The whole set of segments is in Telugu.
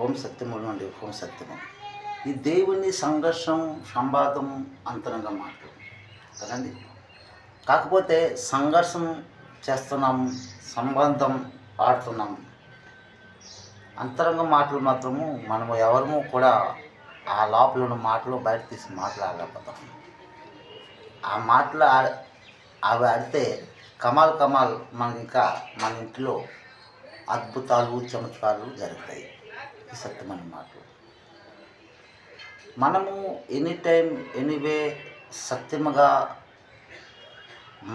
ఓం సత్యము నుండి ఓం సత్యము. ఈ దేవుని సంఘర్షం, సంవాదం, అంతరంగ మాటలు కదండి. కాకపోతే సంఘర్షం చేస్తున్నాం, సంబంధం ఆడుతున్నాం. అంతరంగ మాటలు మాత్రము మనము ఎవరము కూడా ఆ లోపల ఉన్న మాటలు బయట తీసి మాట్లాడలేకపోతాం. ఆ మాటలు అవి ఆడితే కమాల్ కమాల్ మనకి ఇంకా మన ఇంట్లో అద్భుతాలు, చమత్కారాలు జరుగుతాయి. ఈ సత్యమైన మాటలు మనము ఎనీ టైం ఎనీవే సత్యముగా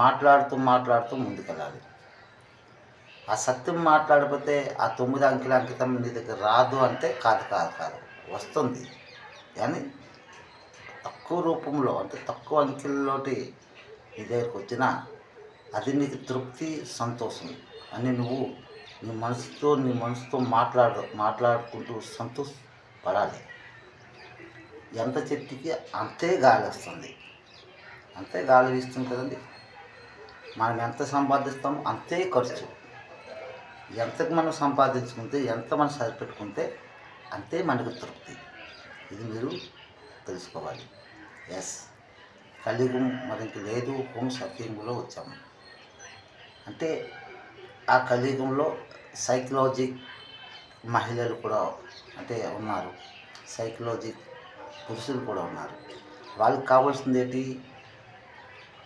మాట్లాడుతూ ముందుకెళ్ళాలి. ఆ సత్యం మాట్లాడకపోతే ఆ 9 అంకెల అంకితం నీ దగ్గర రాదు అంటే కాదు వస్తుంది. కానీ తక్కువ రూపంలో, అంటే తక్కువ అంకెలలోటి నీ దగ్గరకు వచ్చినా అది నీకు తృప్తి, సంతోషం అని నువ్వు నీ మనసుతో మాట్లాడుకుంటూ సంతోషపడాలి. ఎంత చెట్టుకి అంతే గాలి వస్తుంది, అంతే గాలి వీస్తుంది కదండి. మనం ఎంత సంపాదిస్తామో అంతే ఖర్చు. ఎంతకు మనం సంపాదించుకుంటే, ఎంత మనం సరిపెట్టుకుంటే అంతే మనకు తృప్తి. ఇది మీరు తెలుసుకోవాలి. ఎస్, కలియుగం మరింక లేదు, హోం సత్యంలో వచ్చాము. అంటే ఆ కలియుగంలో సైకలాజిక్ మహిళలు కూడా అంటే ఉన్నారు, సైకలాజిక్ పురుషులు కూడా ఉన్నారు. వాళ్ళకి కావాల్సింది ఏంటి?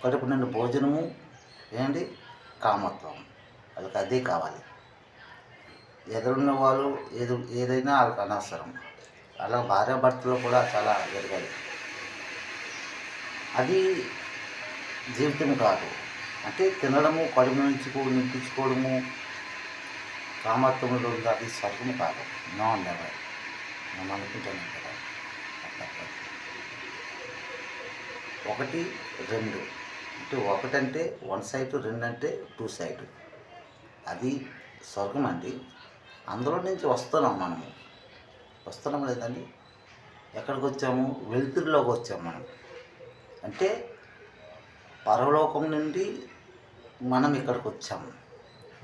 కడుపు నిండా భోజనము, ఏంటి, కామత్వం. వాళ్ళకి అదే కావాలి. ఎదురున్న వాళ్ళు ఏదైనా వాళ్ళకి అనవసరం. అలా భార్యాభర్తలు కూడా చాలా జరిగాయి. అది జీవితం కాదు. అంటే తినడము, కడుపు నింపించుకోవడము, కామత్వంలో ఉంది, అది స్వర్గం కాదు. No never. మనం అనుకుంటున్నాం కదా. ఒకటి, రెండు అంటే ఒకటంటే 1 సైడ్, 2 అంటే 2 సైడ్. అది స్వర్గం అండి. అందులో నుంచి వస్తున్నాం లేదండి. ఎక్కడికి వచ్చాము? వెలుతురులోకి వచ్చాము మనం. అంటే పరలోకం నుండి మనం ఇక్కడికి వచ్చాము.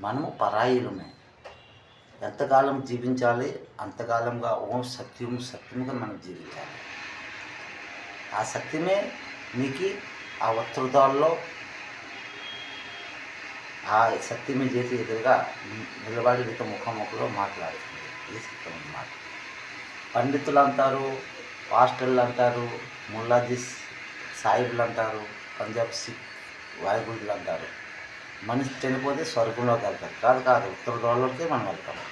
మనము పరాయిలమే. ఎంతకాలం జీవించాలి అంతకాలంగా ఓం సత్యముగా మనం జీవించాలి. ఆ సత్యమే మీకు ఆ వస్త్రదాల్లో ఆ సత్యమే చేసి ఎదురుగా నిలబడి మీతో ముఖాముఖిలో మాట్లాడుతుంది. ఈ సత్యం అన్నమాట. పండితులు అంటారు, పాస్టర్లు అంటారు, ముల్లాజీస్ సాయిబులు అంటారు, పంజాబ్ సిక్ వాయుగురులు అంటారు. మనిషి చనిపోతే స్వర్గంలోకి వెళ్తారు. కాదు, ఉత్తర ద్వారంలోకే మనం వెళ్తాము.